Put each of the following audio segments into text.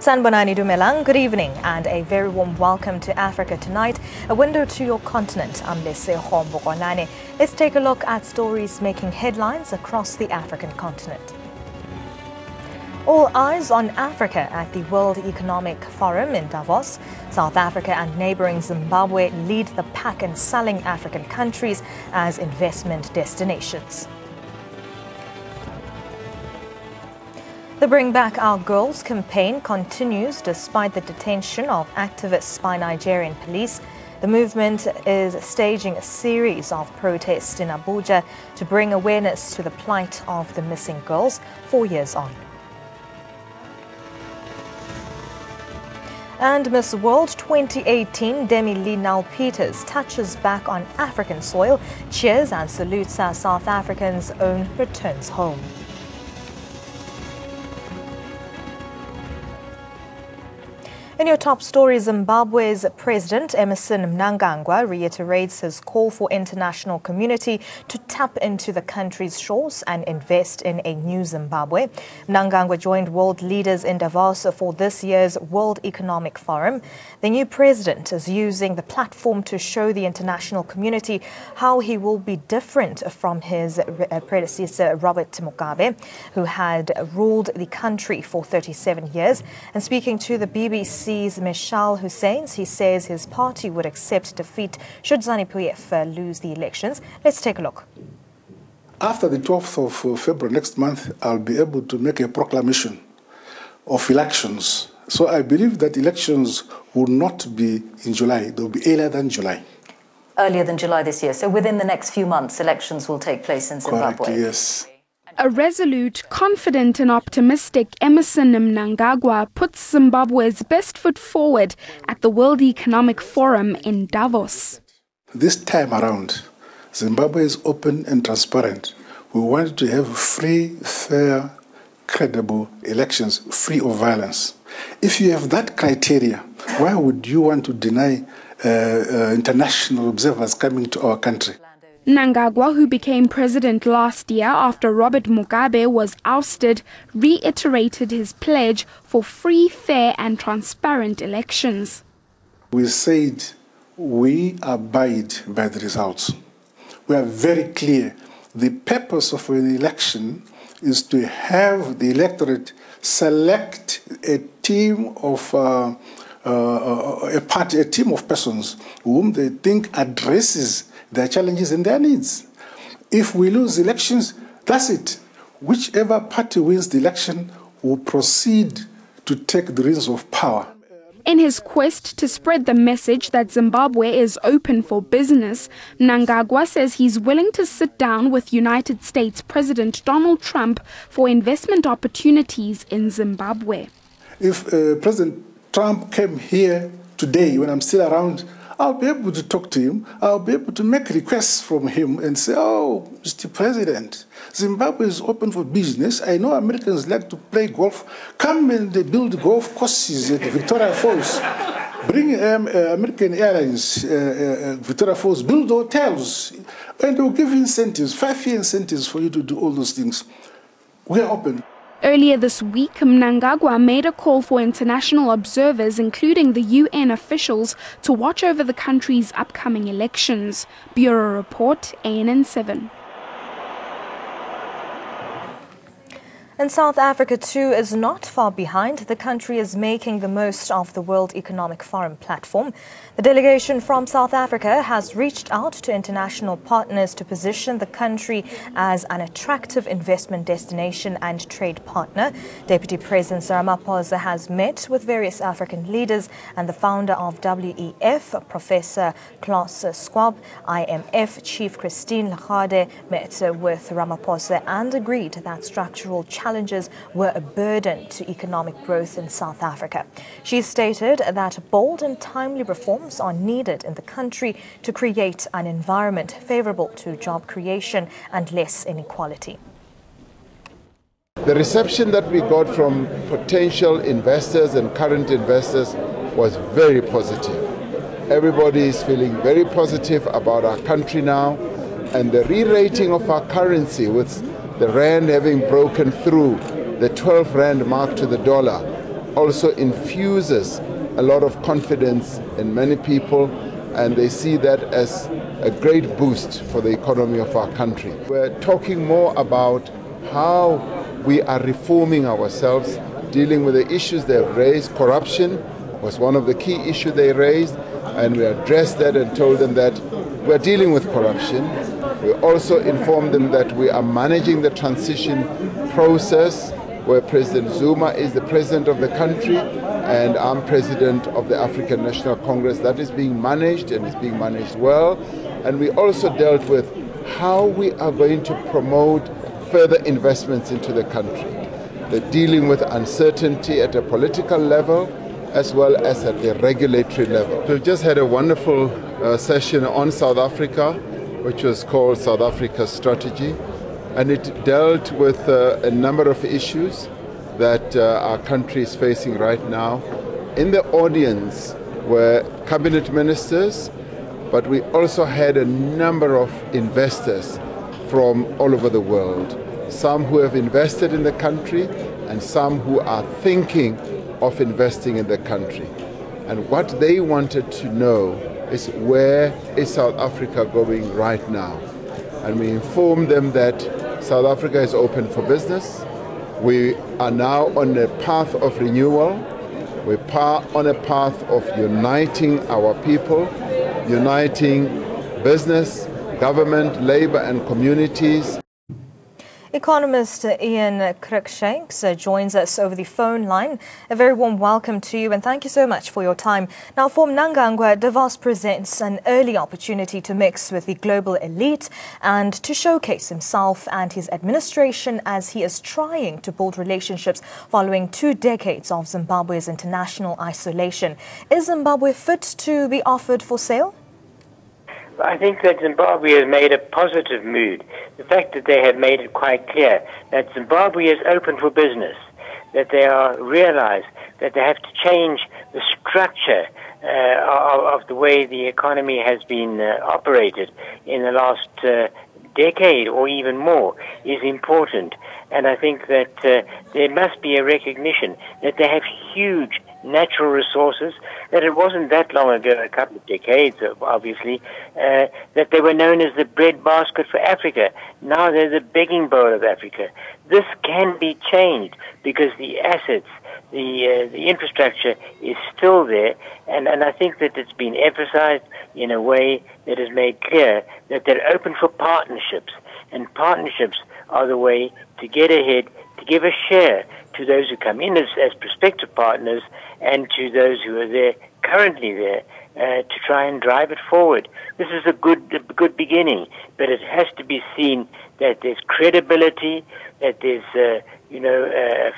Sanbonani Dumelang, good evening and a very warm welcome to Africa Tonight, a window to your continent. I'm Lese Hombokolane. Let's take a look at stories making headlines across the African continent. All eyes on Africa at the World Economic Forum in Davos. South Africa and neighboring Zimbabwe lead the pack in selling African countries as investment destinations. The Bring Back Our Girls campaign continues despite the detention of activists by Nigerian police. The movement is staging a series of protests in Abuja to bring awareness to the plight of the missing girls 4 years on. And Miss World 2018 Demi Lee Peters touches back on African soil, cheers and salutes as South Africa's own returns home. In your top story, Zimbabwe's President Emmerson Mnangagwa reiterates his call for international community to tap into the country's shores and invest in a new Zimbabwe. Mnangagwa joined world leaders in Davos for this year's World Economic Forum. The new president is using the platform to show the international community how he will be different from his predecessor Robert Mugabe, who had ruled the country for 37 years. And speaking to the BBC, Michel Husseins, he says his party would accept defeat should ZANU-PF lose the elections. Let's take a look. After the 12th of February next month, I'll be able to make a proclamation of elections. So I believe that elections will not be in July. They'll be earlier than July. Earlier than July this year. So within the next few months, elections will take place in Zimbabwe. Correct, yes. A resolute, confident and optimistic Emmerson Mnangagwa puts Zimbabwe's best foot forward at the World Economic Forum in Davos. This time around, Zimbabwe is open and transparent. We want to have free, fair, credible elections, free of violence. If you have that criteria, why would you want to deny international observers coming to our country? Mnangagwa, who became president last year after Robert Mugabe was ousted, reiterated his pledge for free, fair and transparent elections. We said we abide by the results. We are very clear. The purpose of an election is to have the electorate select a team of a team of persons whom they think addresses their challenges and their needs. If we lose elections, that's it. Whichever party wins the election will proceed to take the reins of power. In his quest to spread the message that Zimbabwe is open for business, Mnangagwa says he's willing to sit down with United States President Donald Trump for investment opportunities in Zimbabwe. If President Trump came here today when I'm still around, I'll be able to talk to him. I'll be able to make requests from him and say, oh, Mr. President, Zimbabwe is open for business. I know Americans like to play golf. Come and build golf courses at Victoria Falls. Bring American Airlines, Victoria Falls, build hotels. And they'll give incentives, 5-year incentives for you to do all those things. We're open. Earlier this week, Mnangagwa made a call for international observers, including the UN officials, to watch over the country's upcoming elections. Bureau Report, ANN7. And South Africa, too, is not far behind. The country is making the most of the World Economic Forum platform. The delegation from South Africa has reached out to international partners to position the country as an attractive investment destination and trade partner. Deputy President Ramaphosa has met with various African leaders, and the founder of WEF, Professor Klaus Schwab, IMF Chief Christine Lagarde, met with Ramaphosa and agreed that structural challenges were a burden to economic growth in South Africa. She stated that bold and timely reforms are needed in the country to create an environment favorable to job creation and less inequality. The reception that we got from potential investors and current investors was very positive. Everybody is feeling very positive about our country now, and the re-rating of our currency with the rand having broken through the 12 rand mark to the dollar also infuses a lot of confidence in many people, and they see that as a great boost for the economy of our country. We're talking more about how we are reforming ourselves, dealing with the issues they have raised. Corruption was one of the key issues they raised, and we addressed that and told them that we're dealing with corruption. We also informed them that we are managing the transition process, where President Zuma is the president of the country and I'm president of the African National Congress. That is being managed, and is being managed well. And we also dealt with how we are going to promote further investments into the country. They're dealing with uncertainty at a political level as well as at the regulatory level. We've just had a wonderful session on South Africa, which was called South Africa Strategy, and it dealt with a number of issues that our country is facing right now. In the audience were cabinet ministers, but we also had a number of investors from all over the world, some who have invested in the country and some who are thinking of investing in the country. And what they wanted to know is, where is South Africa going right now? And we informed them that South Africa is open for business. We are now on a path of renewal. We're on a path of uniting our people, uniting business, government, labor and communities. Economist Ian Cruikshanks joins us over the phone line. A very warm welcome to you and thank you so much for your time. Now, for Mnangagwa, Davos presents an early opportunity to mix with the global elite and to showcase himself and his administration as he is trying to build relationships following 2 decades of Zimbabwe's international isolation. Is Zimbabwe fit to be offered for sale? I think that Zimbabwe has made a positive mood. The fact that they have made it quite clear that Zimbabwe is open for business, that they realize that they have to change the structure of the way the economy has been operated in the last decade or even more is important. And I think that there must be a recognition that they have huge natural resources, that it wasn't that long ago, a couple of decades obviously, that they were known as the breadbasket for Africa. Now they're the begging bowl of Africa. This can be changed because the assets, the infrastructure is still there, and I think that it's been emphasized in a way that has made clear that they're open for partnerships, and partnerships are the way to get ahead, to give a share to those who come in as prospective partners and to those who are there, currently there, to try and drive it forward. This is a good beginning, but it has to be seen that there's credibility, that there's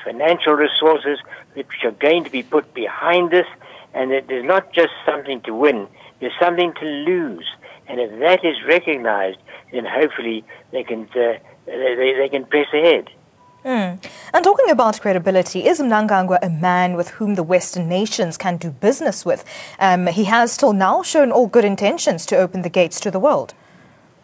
financial resources which are going to be put behind this, and that there's not just something to win, there's something to lose. And if that is recognized, then hopefully they can press ahead. And talking about credibility, is Mnangagwa a man with whom the Western nations can do business with? He has till now shown all good intentions to open the gates to the world.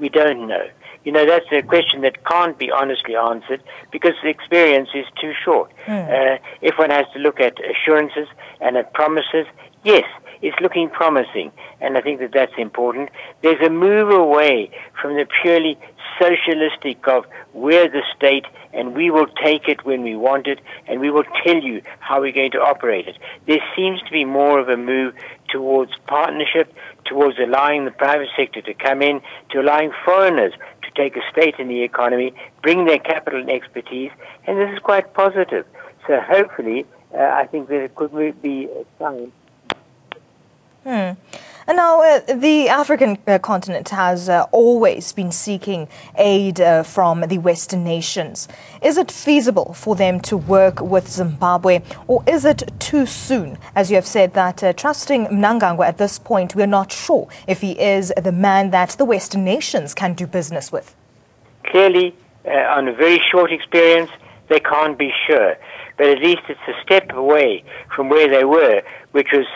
We don't know. You know, that's a question that can't be honestly answered because the experience is too short. If one has to look at assurances and at promises, yes, it's looking promising, and I think that that's important. There's a move away from the purely socialistic of we're the state and we will take it when we want it and we will tell you how we're going to operate it. There seems to be more of a move towards partnership, towards allowing the private sector to come in, to allowing foreigners to take a stake in the economy, bring their capital and expertise, and this is quite positive. So hopefully, I think that it could be a sign. And now the African continent has always been seeking aid from the Western nations. Is it feasible for them to work with Zimbabwe, or is it too soon? As you have said that trusting Mnangagwa at this point, we're not sure if he is the man that the Western nations can do business with. Clearly, on a very short experience, they can't be sure. But at least it's a step away from where they were, which was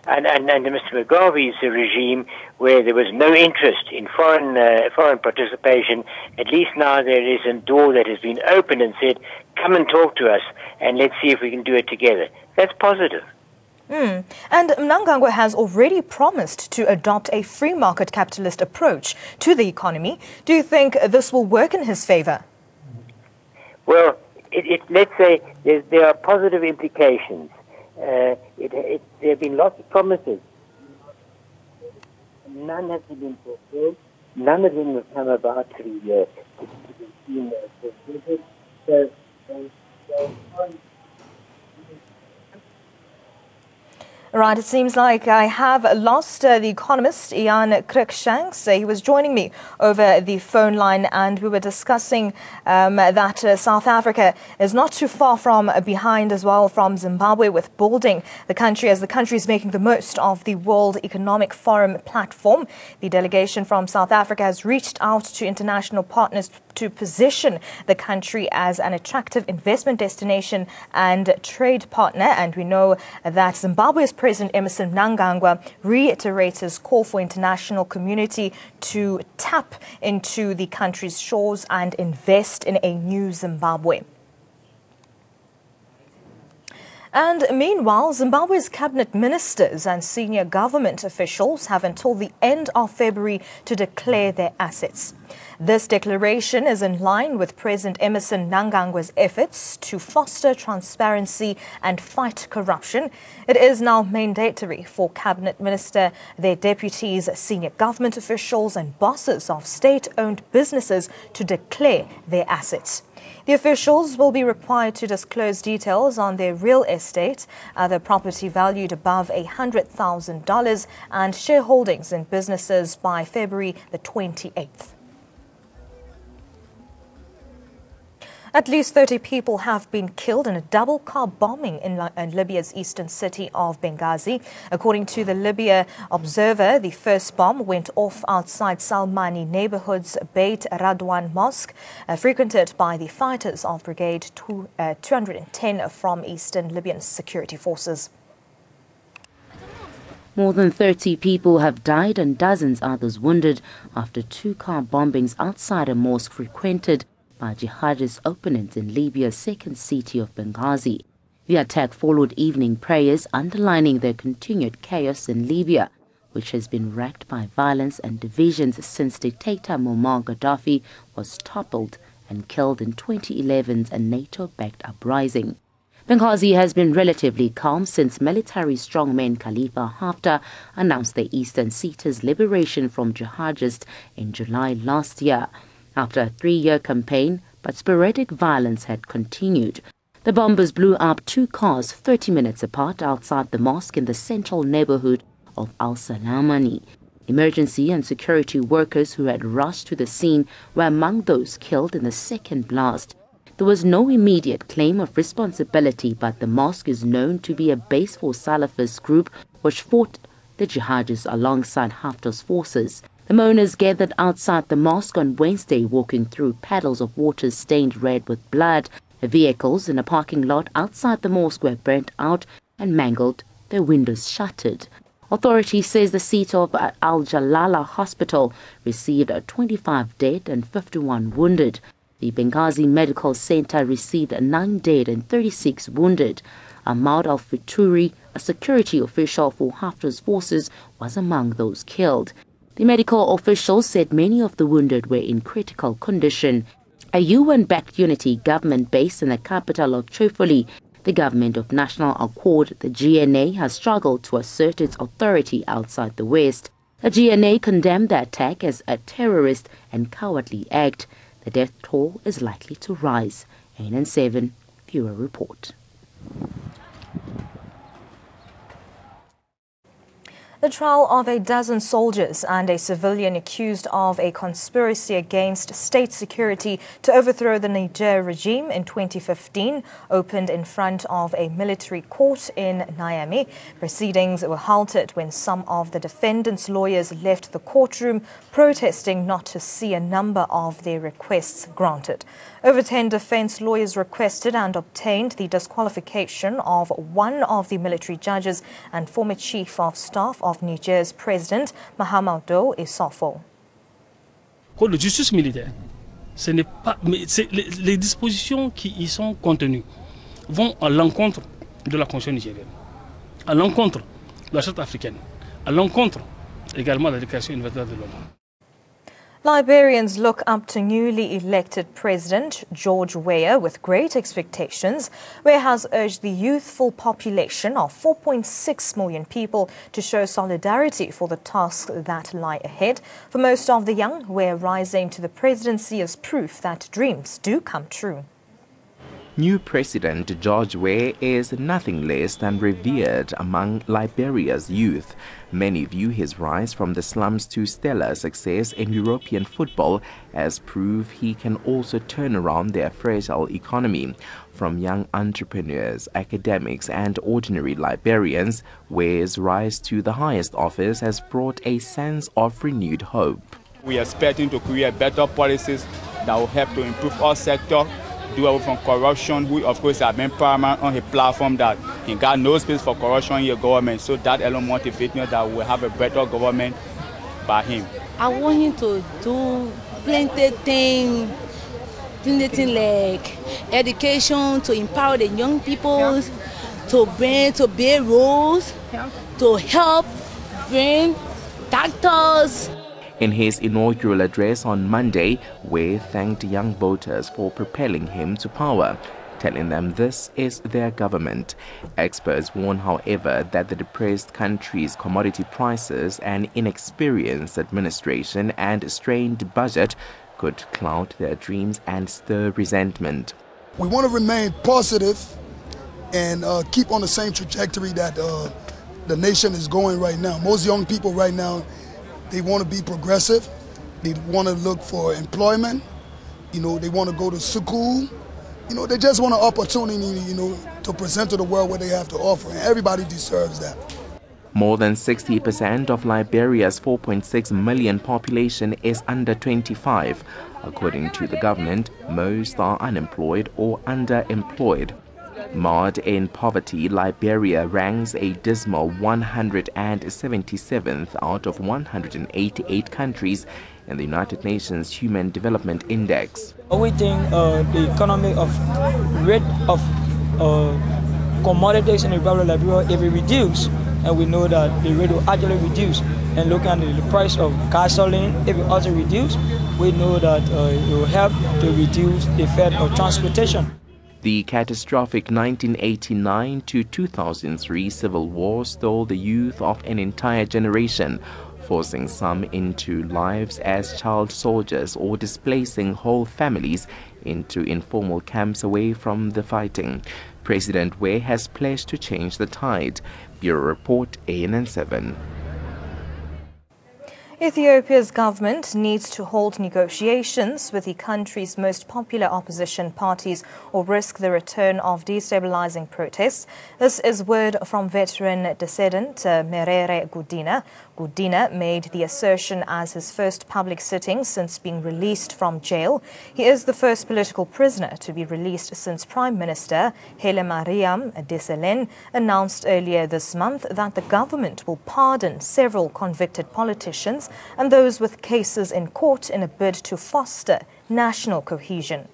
under Mr. Mugabe's regime, where there was no interest in foreign participation. At least now there is a door that has been opened and said, come and talk to us, and let's see if we can do it together. That's positive. And Mnangagwa has already promised to adopt a free market capitalist approach to the economy. Do you think this will work in his favor? Well, let's say there are positive implications. There have been lots of promises. None have been fulfilled. None of them have come about through the scheme so Right, it seems like I have lost the economist Ian Cruikshanks. He was joining me over the phone line, and we were discussing that South Africa is not too far from behind as well from Zimbabwe with building the country, as the country is making the most of the World Economic Forum platform. The delegation from South Africa has reached out to international partners to position the country as an attractive investment destination and trade partner. And we know that Zimbabwe's President Emmerson Mnangagwa reiterates his call for international community to tap into the country's shores and invest in a new Zimbabwe. And meanwhile, Zimbabwe's cabinet ministers and senior government officials have until the end of February to declare their assets. This declaration is in line with President Emmerson Mnangagwa's efforts to foster transparency and fight corruption. It is now mandatory for cabinet minister, their deputies, senior government officials and bosses of state-owned businesses to declare their assets. The officials will be required to disclose details on their real estate, other property valued above $100,000, and shareholdings in businesses by February the 28th. At least 30 people have been killed in a double-car bombing in Libya's eastern city of Benghazi. According to the Libya Observer, the first bomb went off outside Salmani neighborhood's Beit Radwan Mosque, frequented by the fighters of Brigade 210 from Eastern Libyan security forces. More than 30 people have died and dozens others wounded after two-car bombings outside a mosque frequented by jihadist opponents in Libya's second city of Benghazi. The attack followed evening prayers, underlining the continued chaos in Libya, which has been racked by violence and divisions since dictator Muammar Gaddafi was toppled and killed in 2011's NATO-backed uprising. Benghazi has been relatively calm since military strongman Khalifa Haftar announced the eastern city's liberation from jihadists in July last year. After a 3-year campaign, but sporadic violence had continued. The bombers blew up two cars 30 minutes apart outside the mosque in the central neighborhood of Al-Salamani. Emergency and security workers who had rushed to the scene were among those killed in the second blast. There was no immediate claim of responsibility, but the mosque is known to be a base for Salafist group which fought the jihadists alongside Haftar's forces. The mourners gathered outside the mosque on Wednesday, walking through puddles of water stained red with blood. The vehicles in a parking lot outside the mosque were burnt out and mangled, their windows shattered. Authorities says the seat of Al-Jalala Hospital received 25 dead and 51 wounded. The Benghazi Medical Center received 9 dead and 36 wounded. Ahmad al-Futuri, a security official for Haftar's forces, was among those killed. The medical officials said many of the wounded were in critical condition. A UN-backed unity government based in the capital of Tripoli, the Government of National Accord, the GNA, has struggled to assert its authority outside the West. The GNA condemned the attack as a terrorist and cowardly act. The death toll is likely to rise. ANN7 Bureau Report. The trial of a dozen soldiers and a civilian accused of a conspiracy against state security to overthrow the Niger regime in 2015 opened in front of a military court in Niamey. Proceedings were halted when some of the defendants' lawyers left the courtroom, protesting not to see a number of their requests granted. Over 10 defense lawyers requested and obtained the disqualification of one of the military judges and former chief of staff of Niger's president, Mahamadou Issoufou. Code de justice militaire, ce n'est pas, mais les dispositions qui y sont contenues vont à l'encontre de la Constitution nigérienne, à l'encontre de la charte africaine, à l'encontre également de la Déclaration universelle de l'homme. Liberians look up to newly elected President George Weah with great expectations. Weah has urged the youthful population of 4.6 million people to show solidarity for the tasks that lie ahead. For most of the young, Weah rising to the presidency is proof that dreams do come true. New President George Weah is nothing less than revered among Liberia's youth. Many view his rise from the slums to stellar success in European football as proof he can also turn around their fragile economy. From young entrepreneurs, academics and ordinary Liberians, Weah's rise to the highest office has brought a sense of renewed hope. We are expecting to create better policies that will help to improve our sector, do away from corruption, who of course have been paramount on his platform that he got no space for corruption in your government. So that alone motivates me that we'll have a better government by him. I want him to do plenty things like education, to empower the young people, to build roads, to help bring doctors. In his inaugural address on Monday, Weah thanked young voters for propelling him to power, telling them this is their government. Experts warn, however, that the depressed country's commodity prices and inexperienced administration and strained budget could cloud their dreams and stir resentment. We want to remain positive and keep on the same trajectory that the nation is going right now. Most young people right now, they want to be progressive. They want to look for employment. They want to go to school. They just want an opportunity, to present to the world what they have to offer. And everybody deserves that. More than 60% of Liberia's 4.6 million population is under 25. According to the government, most are unemployed or underemployed. Marred in poverty, Liberia ranks a dismal 177th out of 188 countries in the United Nations Human Development Index. We think the economic rate of commodities in the Republic of Liberia, if it reduce, and we know that the rate will actually reduce. And looking at the price of gasoline, if it also reduce, we know that it will help to reduce the effect of transportation. The catastrophic 1989 to 2003 civil war stole the youth of an entire generation, forcing some into lives as child soldiers or displacing whole families into informal camps away from the fighting. President Weah has pledged to change the tide. Bureau Report, ANN7. Ethiopia's government needs to hold negotiations with the country's most popular opposition parties or risk the return of destabilizing protests. This is word from veteran dissident Merere Gudina. Gudina made the assertion as his first public sitting since being released from jail. He is the first political prisoner to be released since Prime Minister Haile Mariam Desalegn announced earlier this month that the government will pardon several convicted politicians and those with cases in court in a bid to foster national cohesion.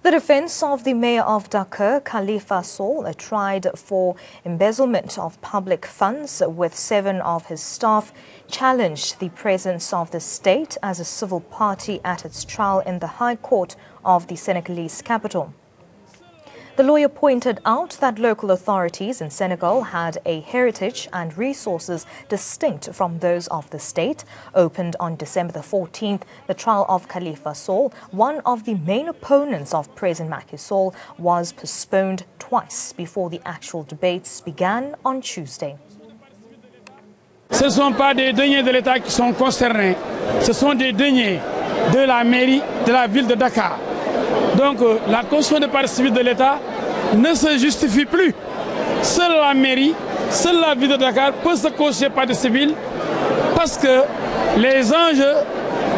The defense of the mayor of Dakar, Khalifa Sall, tried for embezzlement of public funds with 7 of his staff, challenged the presence of the state as a civil party at its trial in the High Court of the Senegalese capital. The lawyer pointed out that local authorities in Senegal had a heritage and resources distinct from those of the state. Opened on December the 14th, the trial of Khalifa Sall, one of the main opponents of President Macky Sall, was postponed twice before the actual debates began on Tuesday. Ce ne sont pas des deniers de l'État qui sont concernés, ce sont des deniers de la mairie de la ville de Dakar. Donc la caution de partie civile de l'État ne se justifie plus. Seule la mairie, seule la ville de Dakar peut se cautionner partie civile parce que les enjeux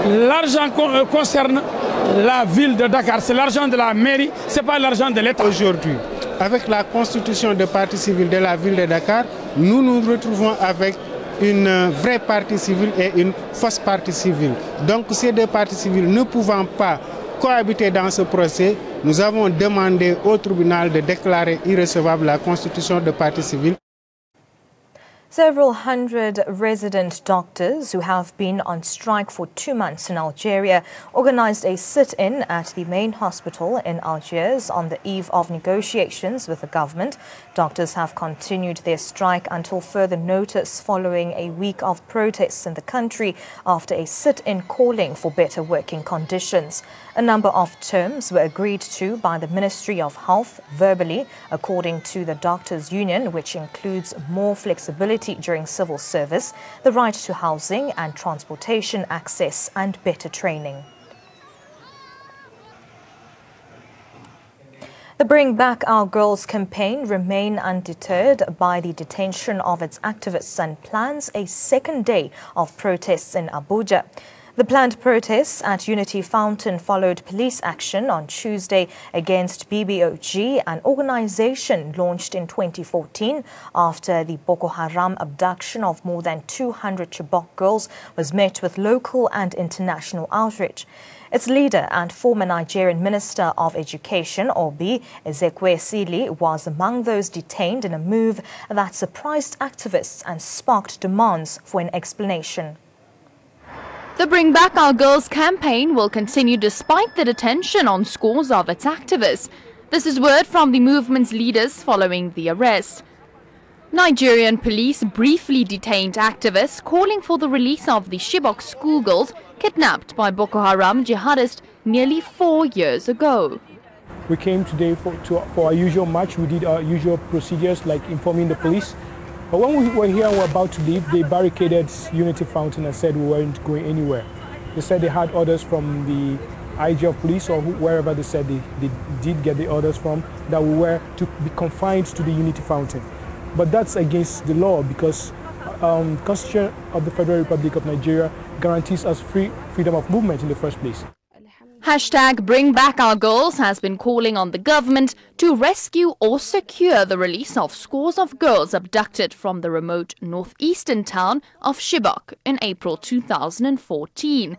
L'argent concerne la ville de Dakar, c'est l'argent de la mairie, ce n'est pas l'argent de l'État. Aujourd'hui, avec la constitution de partie civile de la ville de Dakar, nous nous retrouvons avec une vraie partie civile et une fausse partie civile. Donc ces deux parties civiles ne pouvant pas cohabiter dans ce procès, nous avons demandé au tribunal de déclarer irrecevable la constitution de partie civile. Several hundred resident doctors who have been on strike for 2 months in Algeria organized a sit-in at the main hospital in Algiers on the eve of negotiations with the government. Doctors have continued their strike until further notice following a week of protests in the country after a sit-in calling for better working conditions. A number of terms were agreed to by the Ministry of Health verbally, according to the Doctors' Union, which includes more flexibility during civil service, the right to housing and transportation access, and better training. The Bring Back Our Girls campaign remain undeterred by the detention of its activists and plans a second day of protests in Abuja. The planned protests at Unity Fountain followed police action on Tuesday against BBOG, an organization launched in 2014 after the Boko Haram abduction of more than 200 Chibok girls was met with local and international outrage. Its leader and former Nigerian Minister of Education, Obi Ezekwesili, was among those detained in a move that surprised activists and sparked demands for an explanation. The Bring Back Our Girls campaign will continue despite the detention on scores of its activists. This is word from the movement's leaders following the arrest. Nigerian police briefly detained activists calling for the release of the Chibok schoolgirls kidnapped by Boko Haram jihadists nearly 4 years ago. We came today for our usual march. We did our usual procedures like informing the police. But when we were here and were about to leave, they barricaded Unity Fountain and said we weren't going anywhere. They said they had orders from the IG of police or wherever they said they did get the orders from, that we were to be confined to the Unity Fountain. But that's against the law because the Constitution of the Federal Republic of Nigeria guarantees us freedom of movement in the first place. Hashtag Bring Back Our Girls has been calling on the government to rescue or secure the release of scores of girls abducted from the remote northeastern town of Chibok in April 2014.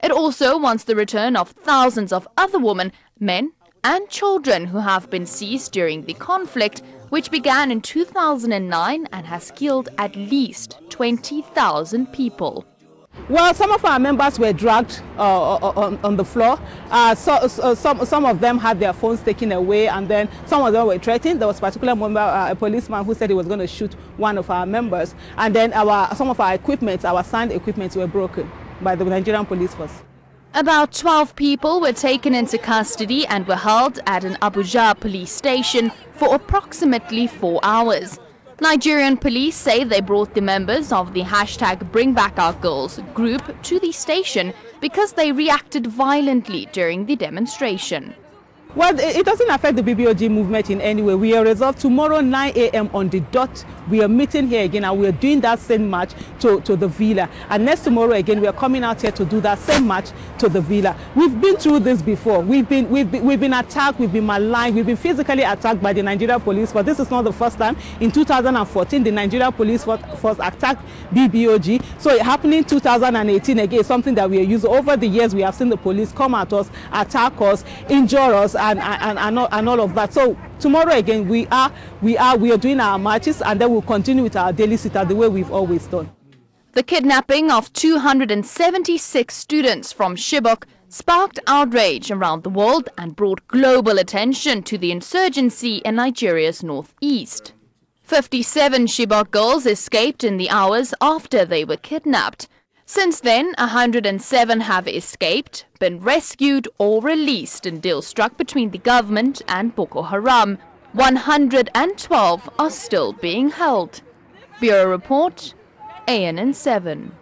It also wants the return of thousands of other women, men and children who have been seized during the conflict, which began in 2009 and has killed at least 20,000 people. Well, some of our members were dragged on the floor. Some of them had their phones taken away, and then some of them were threatened. There was a particular member, a policeman, who said he was going to shoot one of our members. And then some of our equipment, our sound equipment, were broken by the Nigerian police force. About 12 people were taken into custody and were held at an Abuja police station for approximately 4 hours. Nigerian police say they brought the members of the hashtag Bring Back Our Girls group to the station because they reacted violently during the demonstration. Well, it doesn't affect the BBOG movement in any way. We are resolved tomorrow 9 a.m. on the dot. We are meeting here again and we are doing that same march to the villa. And next tomorrow again, we are coming out here to do that same march to the villa. We've been through this before. We've been attacked, we've been maligned, we've been physically attacked by the Nigerian police force. This is not the first time. In 2014, the Nigerian police force attacked BBOG. So it happening in 2018 again is something that we are used to. Over the years, we have seen the police come at us, attack us, injure us, and all of that. So tomorrow again, we are doing our marches, and then we'll continue with our daily sit-out the way we've always done. The kidnapping of 276 students from Chibok sparked outrage around the world and brought global attention to the insurgency in Nigeria's northeast. 57 Chibok girls escaped in the hours after they were kidnapped. Since then, 107 have escaped, been rescued or released in deals struck between the government and Boko Haram. 112 are still being held. Bureau Report, ANN 7.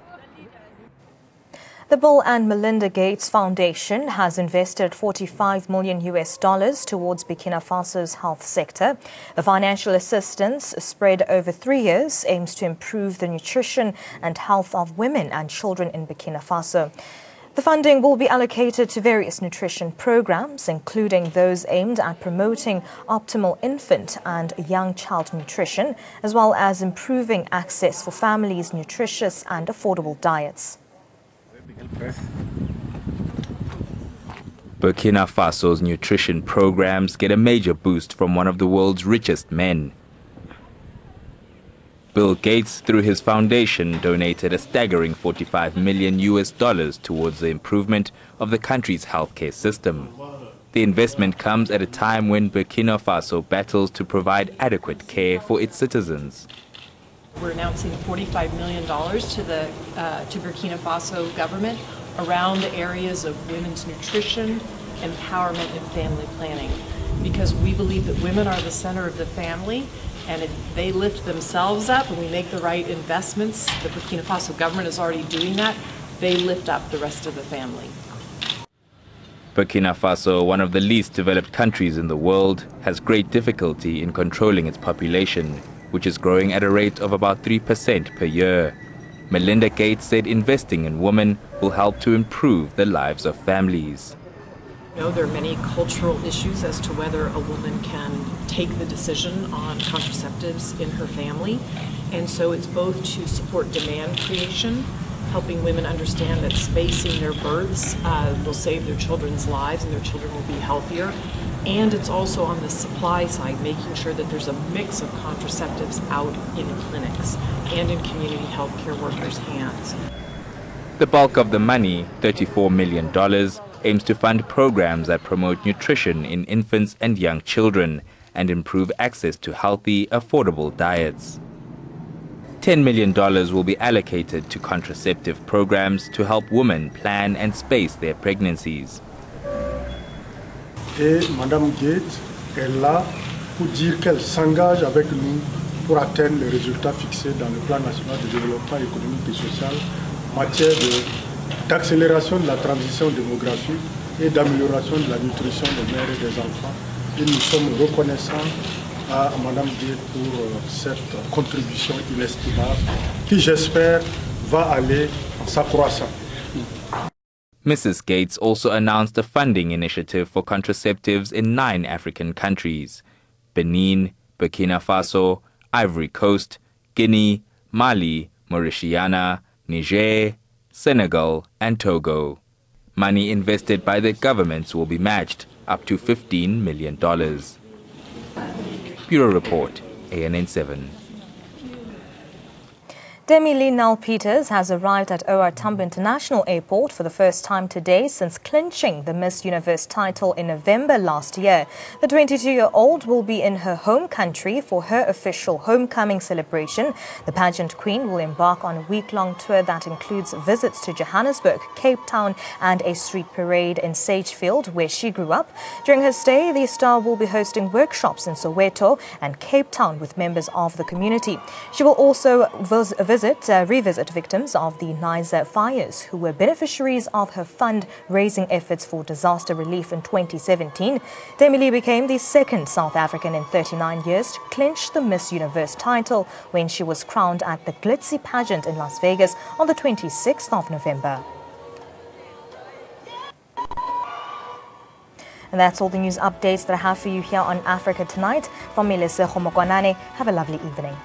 The Bill and Melinda Gates Foundation has invested $45 million towards Burkina Faso's health sector. The financial assistance, spread over 3 years, aims to improve the nutrition and health of women and children in Burkina Faso. The funding will be allocated to various nutrition programs, including those aimed at promoting optimal infant and young child nutrition, as well as improving access for families' nutritious and affordable diets. Burkina Faso's nutrition programs get a major boost from one of the world's richest men. Bill Gates, through his foundation, donated a staggering $45 million towards the improvement of the country's healthcare system. The investment comes at a time when Burkina Faso battles to provide adequate care for its citizens. We're announcing $45 million to Burkina Faso government around the areas of women's nutrition, empowerment, and family planning, because we believe that women are the center of the family. And if they lift themselves up and we make the right investments, the Burkina Faso government is already doing that, they lift up the rest of the family. Burkina Faso, one of the least developed countries in the world, has great difficulty in controlling its population, which is growing at a rate of about 3% per year. Melinda Gates said investing in women will help to improve the lives of families. You know, there are many cultural issues as to whether a woman can take the decision on contraceptives in her family. And so it's both to support demand creation, helping women understand that spacing their births will save their children's lives and their children will be healthier. And it's also on the supply side, making sure that there's a mix of contraceptives out in clinics and in community health care workers' hands. The bulk of the money, $34 million, aims to fund programs that promote nutrition in infants and young children and improve access to healthy, affordable diets. $10 million will be allocated to contraceptive programs to help women plan and space their pregnancies. Et Madame Gates est là pour dire qu'elle s'engage avec nous pour atteindre les résultats fixés dans le plan national de développement économique et social en matière d'accélération de la transition démographique et d'amélioration de la nutrition des mères et des enfants. Et nous sommes reconnaissants à Madame Gates pour cette contribution inestimable qui, j'espère, va aller en s'accroissant. Mrs. Gates also announced a funding initiative for contraceptives in 9 African countries: Benin, Burkina Faso, Ivory Coast, Guinea, Mali, Mauritania, Niger, Senegal, and Togo. Money invested by the governments will be matched up to $15 million. Bureau Report, ANN7. Demi-Lee Nell-Peters has arrived at OR Tambo International Airport for the first time today since clinching the Miss Universe title in November last year. The 22-year-old will be in her home country for her official homecoming celebration. The pageant queen will embark on a week-long tour that includes visits to Johannesburg, Cape Town and a street parade in Sagefield, where she grew up. During her stay, the star will be hosting workshops in Soweto and Cape Town with members of the community. She will also revisit victims of the Niger fires who were beneficiaries of her fund-raising efforts for disaster relief in 2017. Demi-Lee became the second South African in 39 years to clinch the Miss Universe title when she was crowned at the glitzy pageant in Las Vegas on the 26th of November. And that's all the news updates that I have for you here on Africa Tonight. From me, Lise Khomokwanane. Have a lovely evening.